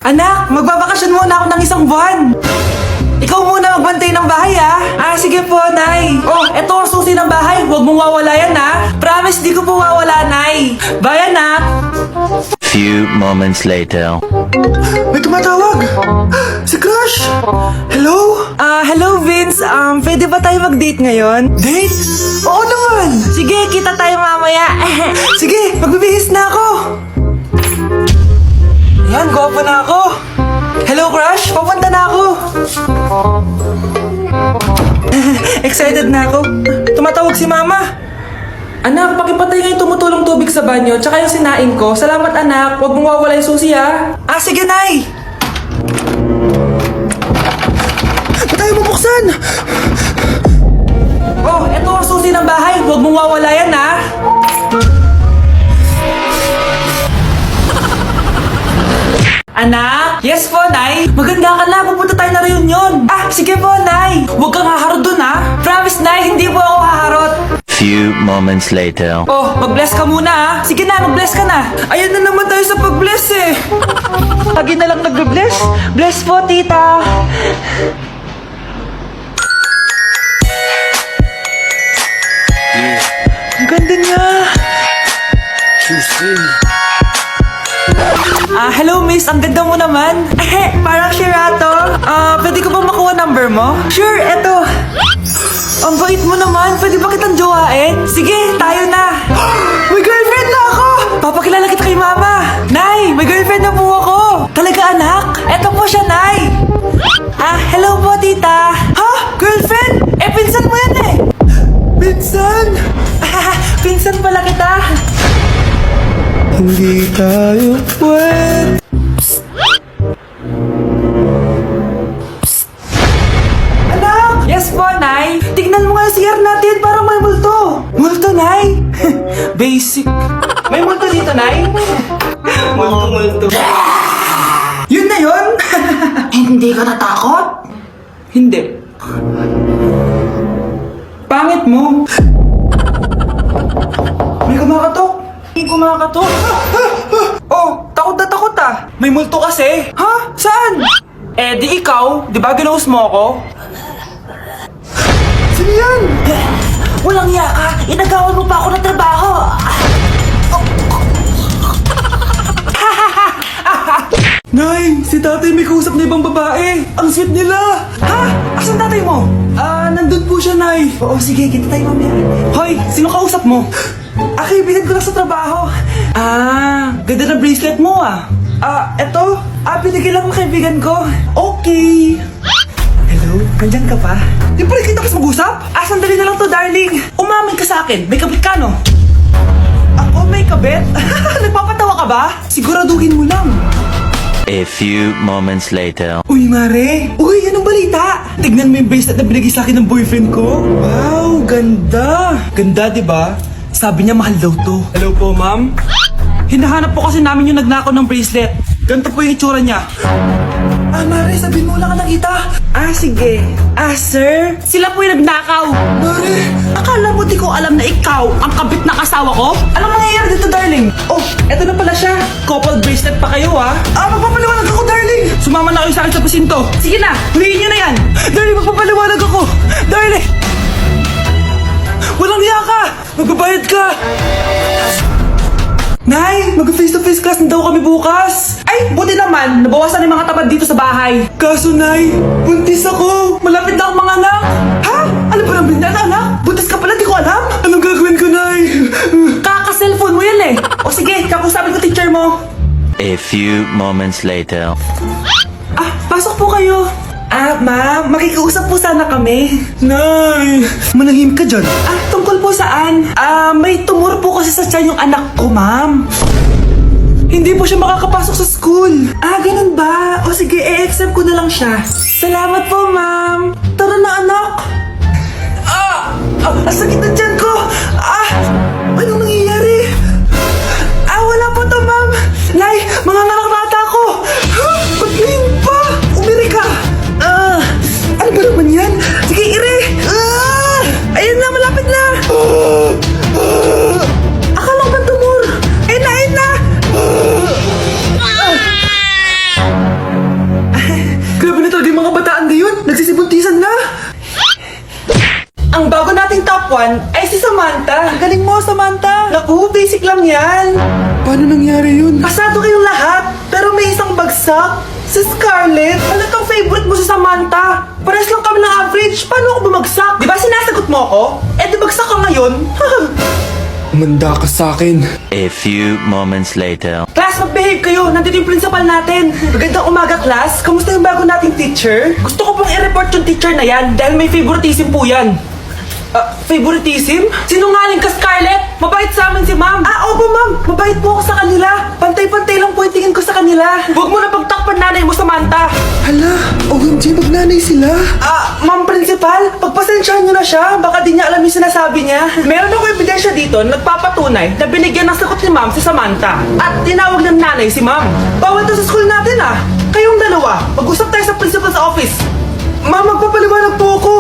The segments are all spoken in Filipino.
Anak, magbabakasyon muna ako ng isang buwan. Ikaw muna magbantay ng bahay, ah. Sige po, Nay. Oh, eto ang susi ng bahay. Huwag mong wawala yan, ah. Promise, di ko po wawala, Nay. Bye, anak. Few moments later. May tumatawag. Si Crush. Hello? Hello, Vince. Pwede ba tayo mag-date ngayon? Date? Oo naman. Sige, kita tayo mamaya. Sige, magbibihis na ako. Yan, gwapo na ako. Hello, Crush. Papunta na ako. Excited na ako. Tumatawag si Mama. Anak, pakipatay nga yung tumutulong tubig sa banyo, tsaka yung sinain ko. Salamat, anak. Huwag mong wawala yung susi, ha? Sige, Nay. Ba't tayo bubuksan? Oh, eto ang susi ng bahay. Huwag mong wawala yan, ha? Anak? Yes po, Nay. Maganda ka na. Pupunta tayo na reunion. Sige po, Nay. Huwag kang haharot dun, ha? Promise, Nay. Hindi po ako haharot. Few moments later. Oh, mag-bless ka muna, ha? Sige na, mag-bless ka na. Ayan na naman tayo sa pag-bless, eh. Lagi na lang nag-bless. Bless po, tita. Ang ganda niya. Hello, miss. Ang ganda mo naman. Parang Sherato. Pwede ko ba makuha number mo? Sure, eto. Ang bait mo naman. Pwede ba kitang jowain? Sige, tayo na. May girlfriend na ako! Papakilala kita kay Mama. Nay, may girlfriend na po ako. Talaga, anak? Eto po siya, Nay. Hello po, tita. Ha? Girlfriend? Pinsan mo yan, eh. Pinsan? Pinsan pala kita. Hindi tayo pwede. Anak! Yes po, Nay. Tignan mo nga yung CR natin. Parang may multo. Multo, Nay? Basic. May multo dito, Nay? Multo. Yun na yun? Hindi ka natakot? Hindi. Pangit mo. May kumakatok. Oh, takot na takot, ah. May multo kasi. Ha? Saan? Di ikaw. Di ba ginose mo ako? Sino yan? Walang iya ka. Inagawan mo pa ako ng trabaho. Nay, si tatay may kausap na ibang babae. Ang sweet nila. Ha? Asan tatay mo? Nandun po siya, Nay. Oo, sige, kita tayo mamaya. Hoy, sino kausap mo? Kaibigan ko lang sa trabaho. Ganda ng bracelet mo, ah. Eto. Binigay lang ng kaibigan ko. Okay. Hello, nandyan ka pa? Di pa rin kita kasi mag-usap? Sandali na lang to, darling. Umamin ka sa akin. May kabit ka, no? Ako may kabit? Nagpapatawa ka ba? Siguraduhin mo lang. A few moments later. Uy, Mare! Uy, anong balita? Tignan mo yung bracelet na binigay sa akin ng boyfriend ko. Wow, ganda! Ganda, di ba? Sabi niya mahal daw to. Hello po, ma'am? Hinahanap po kasi namin yung nagnakaw ng bracelet. Ganito po yung itsura niya. Mare, sabihin mo lang ka nakita. Sige. Sir? Sila po yung nagnakaw. Mare! Akala mo di ko alam na ikaw ang kabit ng asawa ko? Anong nangyayari dito, darling? Oh, eto na pala siya. Couple bracelet pa kayo, ha? Magpapaliwanag ako, darling! Sumama na kayo sa akin sa presinto. Sige na, huliin niyo na yan. Darling, magpapaliwanag ako. Darling! Walang hiya ka! Magbabayad ka! Nay, mag-face-to-face class na daw kami bukas. Ay, buti naman. Nabawasan yung mga tamad dito sa bahay. Kaso, Nay, buntis ako. Malapit na akong mga anak. Ha? Ano ba nang bindan, anak? Buntis ka pala, di ko alam. Anong gagawin ko, Nay? Kaka-cellphone mo yan, eh. O sige, kakusapin ko teacher mo. A few moments later. Pasok po kayo. Ma'am, makikiusap po sana kami. Nay, manahim ka dyan. Tungkol po saan? May tumor po kasi sa tiyan yung anak ko, ma'am. Hindi po siya makakapasok sa school. Ganun ba? O sige, i-accept ko na lang siya. Salamat po, ma'am. Tara na, anak. Ang sakit na tiyan ko. Anong nangyayari? Wala po to, ma'am. Nay, mga nganak na ata ako. Pag-lin pa. Umiri ka. Ano ba naman yan? Sige, ire! Ayun na, malapit na! Akala ko ba tumor? Ayun na! 1 ay si Samantha. Ang galing mo, Samantha. Naku, basic lang yan. Paano nangyari yun? Pasado kayong lahat, pero may isang bagsak. Si Scarlett. Ano tong favorite mo si Samantha? Pares lang kami ng average. Paano ako bumagsak? Di ba sinasagot mo ako? Eh, di bagsak ka ngayon. Umanda ka sa akin. A few moments later. Class, mag-behave kayo. Nandito yung principal natin. Magandang umaga, class. Kamusta yung bago nating teacher? Gusto ko pong i-report yung teacher na yan dahil may favoritism po yan. Favoritism? Sinungaling ka, Scarlett? Mabait sa amin si ma'am. Opo, ma'am. Mabait po ako sa kanila. Pantay-pantay lang po yung tingin ko sa kanila. Huwag mo na pagtakpan nanay mo, Samantha. Hala, OMG, magnanay sila. Ma'am principal, pagpasensyahan niyo na siya. Baka di niya alam yung sinasabi niya. Meron ako ebidensya dito na nagpapatunay na binigyan ng sagot ni ma'am si Samantha. At tinawag ng nanay si ma'am. Bawal to sa school natin Kayong dalawa, mag-usap tayo sa principal's office. Ma'am, magpapaliwanag po ako.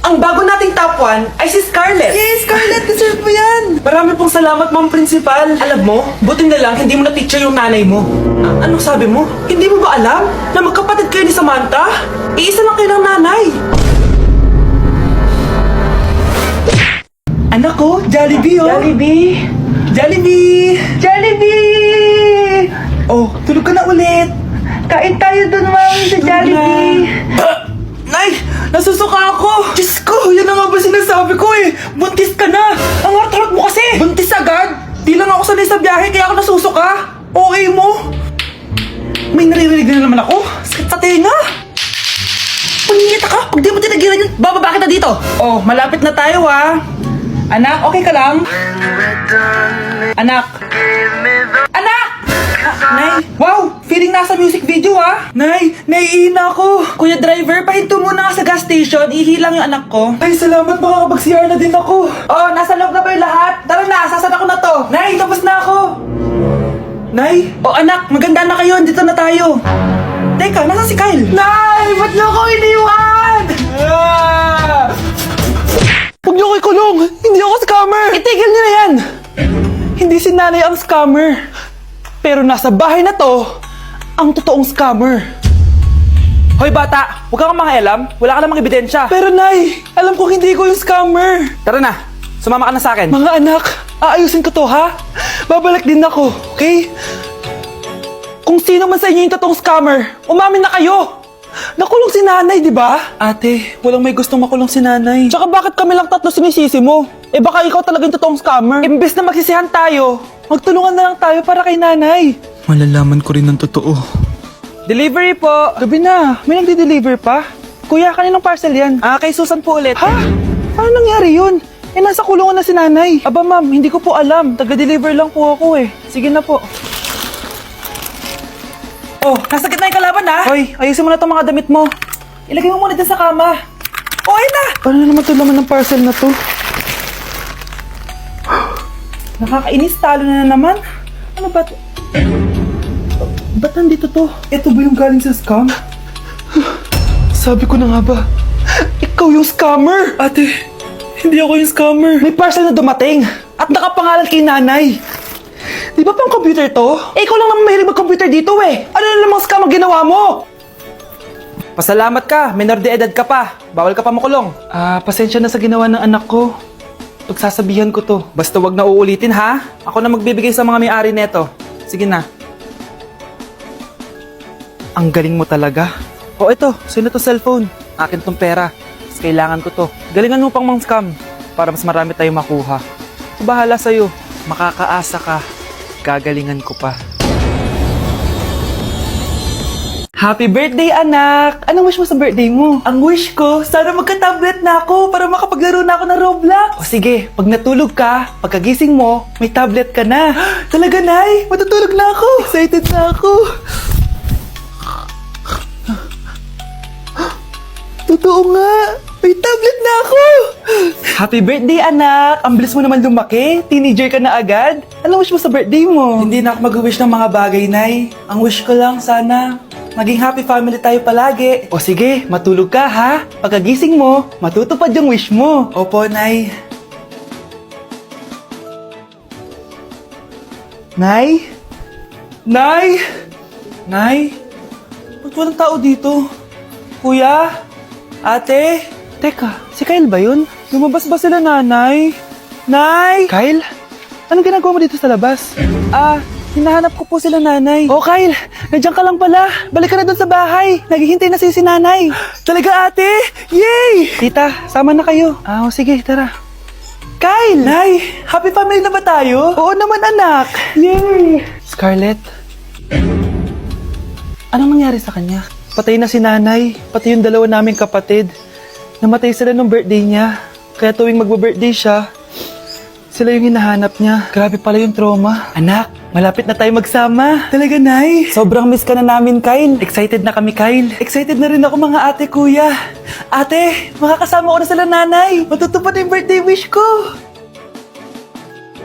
Ang bago nating top 1 ay si Scarlett. Yes, Scarlett, deserve mo yan. Marami pong salamat, ma'am principal. Alam mo, buti na lang hindi mo na-teacher yung nanay mo. Anong sabi mo? Hindi mo ba alam na magkapatid kayo ni Samantha? Iisa lang kayo ng nanay. Anak ko, Jollibee Jollibee! Jollibee! Jollibee! Oh, tulog ka na ulit. Kain tayo dun, ma'am, sa Jollibee. Nay! Nasusuka ako! Diyos ko! Yan na nga ba sinasabi ko Buntis ka na! Ang harot mo kasi! Buntis agad? Di lang ako sanay sa biyahe kaya ako nasusuka! Okay mo? May naririnig na naman ako! Sakit sa tenga! Pangingita ka! Pag di mo tinagilan yun, bababa kita dito! Oh, malapit na tayo Anak, okay ka lang? Anak! Anak! Nay! Wow! Feeling nasa music video Nay! Naiihina ako! Kuya driver, pahinto muna nga sa gas station. Ihilang yung anak ko. Ay, salamat! Makakapag-CR na din ako. Oh, nasa loob na ba yung lahat? Tara na! Sasada ko na to! Nay! Tapos na ako! Nay! Oh, anak! Maganda na kayo! Dito na tayo! Teka, nasa si Kyle? Nay! Ba't niyo ako iniwan? Huwag niyo ko ikulong! Hindi ako scammer! Itigil niyo na yan! Hindi si nanay ang scammer. Pero nasa bahay na to, ang totoong scammer. Hoy bata, huwag kang mangialam. Wala ka namang ebidensya. Pero nay, alam ko hindi ko yung scammer. Tara na, sumama ka na sa akin. Mga anak, aayusin ko to Babalik din ako, okay? Kung sino man sa inyo yung totoong scammer, umamin na kayo. Nakulong si nanay, di ba? Ate, walang may gustong makulong si nanay. Tsaka bakit kami lang tatlo sinisisi mo? Baka ikaw talagang totoong scammer. Imbes na magsisihan tayo, magtulungan na lang tayo para kay nanay. Malalaman ko rin ng totoo. Delivery po. Gabi na, may nagde-deliver pa. Kuya, kaninong parcel yan? Kay Susan po ulit. Ha? Paano nangyari yun? Nasa kulungan na si nanay. Aba ma'am, hindi ko po alam. Taga-deliver lang po ako Sige na po. Oh, nasa gitna yung kalaban Hoy, ayusin mo na itong mga damit mo. Ilagay mo muna dyan sa kama. Ayun na! Paano naman ito laman ng parcel na to? Nakakainis, talo na naman. Ano ba ito? Ba't nandito to? Ito ba yung galing sa scam? Sabi ko na nga ba, ikaw yung scammer! Ate, hindi ako yung scammer. May parcel na dumating at nakapangalan kay nanay. Di ba pang computer to? Ikaw lang naman mahilig mag-computer dito Ano na namang scam ang ginawa mo? Pasalamat ka, minor de edad ka pa. Bawal ka pa makulong. Pasensya na sa ginawa ng anak ko. Pagsasabihan ko to. Basta wag na uulitin Ako na magbibigay sa mga may-ari neto. Sige na. Ang galing mo talaga. Ito, sino to cellphone? Akin tong pera. Mas kailangan ko to. Galingan mo pang mang scam para mas marami tayong makuha. Bahala sa'yo. Makakaasa ka. Gagalingan ko pa. Happy birthday, anak! Anong wish mo sa birthday mo? Ang wish ko, sana magka-tablet na ako para makapaglaro na ako ng Roblox. Sige, pag natulog ka, pagkagising mo, may tablet ka na. Talaga, Nay? Matutulog na ako. Excited na ako. Totoo nga. May tablet na ako. Happy birthday, anak! Ang bilis mo naman lumaki. Teenager ka na agad. Anong wish mo sa birthday mo? Hindi na ako mag-wish ng mga bagay, Nay. Ang wish ko lang, sana maging happy family tayo palagi. O sige, matulog ka Pagkagising mo, matutupad yung wish mo. Opo, Nay. Nay? Nay? Nay? Ba't walang tao dito? Kuya? Ate? Teka, si Kyle ba yun? Lumabas ba sila, nanay? Nay! Kyle? Anong ginagawa mo dito sa labas? Hinahanap ko po sila, nanay. Oh, Kyle! Nandiyan ka lang pala. Balik ka na doon sa bahay. Naghihintay na si nanay. Talaga, ate? Yay! Tita, sama na kayo. Sige, tara. Kyle! Nay, happy family na ba tayo? Oo naman, anak. Yay! Scarlett, anong nangyari sa kanya? Patay na si nanay, pati yung dalawa naming kapatid. Namatay sila nung birthday niya. Kaya tuwing magbo-birthday siya, sila yung hinahanap niya. Grabe pala yung trauma. Anak, malapit na tayo magsama. Talaga, Nay. Sobrang miss ka na namin, Kyle. Excited na kami, Kyle. Excited na rin ako, mga ate, kuya. Ate, makakasama ko na sila, nanay. Matutupad yung birthday wish ko.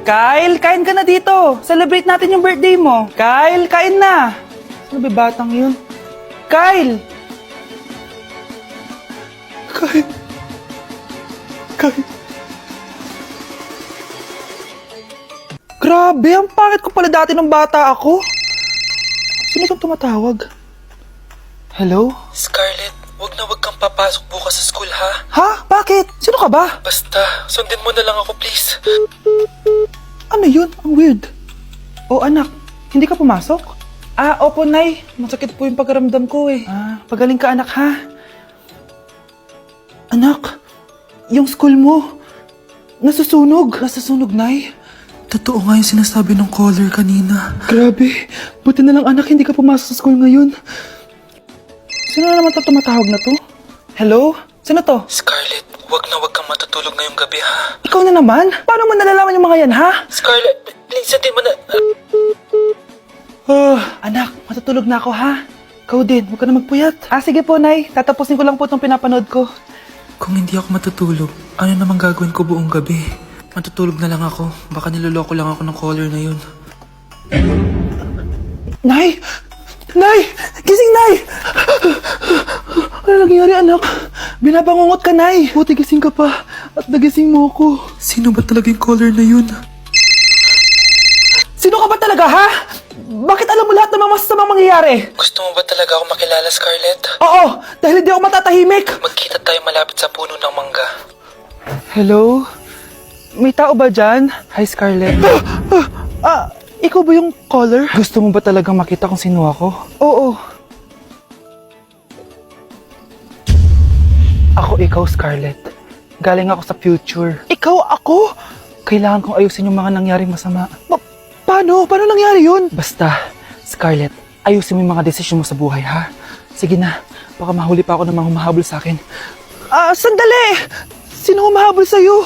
Kyle, kain ka na dito. Celebrate natin yung birthday mo. Kyle, kain na. Sino ba batang yun? Kyle! Kyle. Grabe, ang pangit ko pala dati nung bata ako. Sino itong tumatawag? Hello? Scarlett, wag kang papasok bukas sa school, ha? Ha? Bakit? Sino ka ba? Basta, sundin mo na lang ako, please. Ano yun? Ang weird. Oh, anak, hindi ka pumasok? Opo, Nay. Masakit po yung pagkaramdam ko eh. Pagaling ka, anak, ha? Anak, yung school mo, nasusunog. Nasusunog, Nay? Totoo nga yung sinasabi ng caller kanina. Grabe. Buti na lang, anak, hindi ka pumasok sa school ngayon. Sino na naman tumatawag na to? Hello? Sino to? Scarlett, wag kang matutulog ngayong gabi, ha? Ikaw na naman? Paano mo nalalaman yung mga yan, ha? Scarlett, please, hindi mo na... Anak, matutulog na ako, ha? Ikaw din, huwag ka na magpuyat. Sige po, Nay. Tatapusin ko lang po itong pinapanood ko. Kung hindi ako matutulog, ano namang gagawin ko buong gabi? Matutulog na lang ako. Baka niloloko lang ako ng caller na yun. Nay! Nay! Gising, Nay! Ano nangyari, anak? Binabangungot ka, Nay! Buti gising ka pa. At nagising mo ako. Sino ba talaga yung caller na yun? Sino ka ba talaga, ha? Bakit alam mo lahat ng mga masasamang mangyayari? Gusto mo ba talaga ako makilala, Scarlett? Oo! Dahil hindi ako matatahimik! Magkita tayo malapit sa puno ng mangga. Hello? May tao ba dyan? Hi, Scarlett. Ikaw ba yung caller? Gusto mo ba talagang makita kung sino ako? Oo. Ako ikaw, Scarlett. Galing ako sa future. Ikaw ako? Kailangan kong ayusin yung mga nangyaring masama. Paano? Paano nangyari yun? Basta, Scarlett, ayusin mo yung mga desisyon mo sa buhay, ha? Sige na, baka mahuli pa ako ng mga humahabol sa akin. Sandali! Sino humahabol sa'yo?